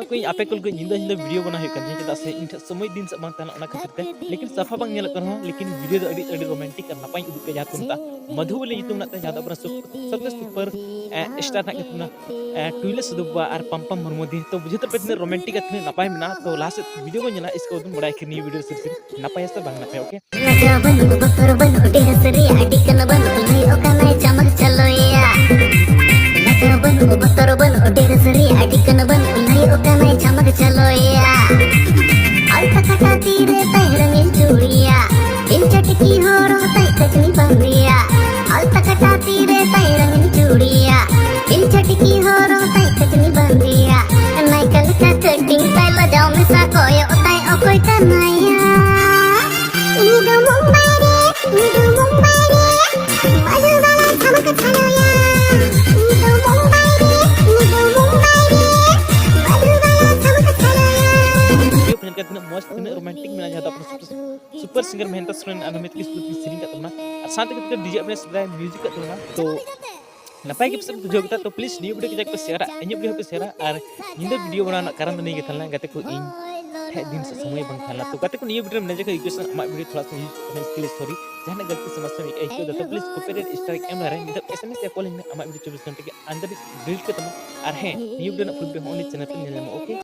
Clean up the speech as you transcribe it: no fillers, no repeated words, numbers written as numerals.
कोई आपे कुल कोई निंदा निंदा वीडियो बना है करने चेदा से इन समय दिन से बांग ताना खातिर ते लेकिन सफा बांग नेल कर लेकिन वीडियो दो अड़ी रोमांटिक कर नपाई उदुक के जातुम ता मधुबली युतुम नाते जादा अपना सबसे सुपर स्टार ना कितना टुइले सुदुबा और पम्पम मरमोदी तो बुझे तो पेटने रोमांटिक इतने नपाई मिना तो लास्ट वीडियो को जना इसको तुम बड़ा एक न्यू वीडियो सिर्फ नपाई से बांग नपाई ओके मस्त रोमांटिक में जाता अपना सुपर सिंगर मेहनत सुन अनुमित की सीरिंग का तुमना और साथ के डीजे अपने सब्सक्राइब म्यूजिक का तुमना तो नपाई के पसंद बुझो गता तो प्लीज न्यू वीडियो के जाके शेयर अन्य वीडियो को शेयर और निंदा वीडियो बनाना कारण नहीं के थलना गते को इन दिन से समय बंद थाला तो गते को न्यू वीडियो में जाके इक्वेशन अमा वीडियो थोड़ा सा यूज करने के लिए सॉरी जहां गलती समस्या में एक तो प्लीज कॉपीराइट स्ट्राइक एम रहे नहीं तो एसएमएस या कॉलिंग में अमा वीडियो 24 घंटे के अंदर डिलीट कर तुम और है न्यू वीडियो ना फुल वीडियो ओनली चैनल पे मिल जाएगा ओके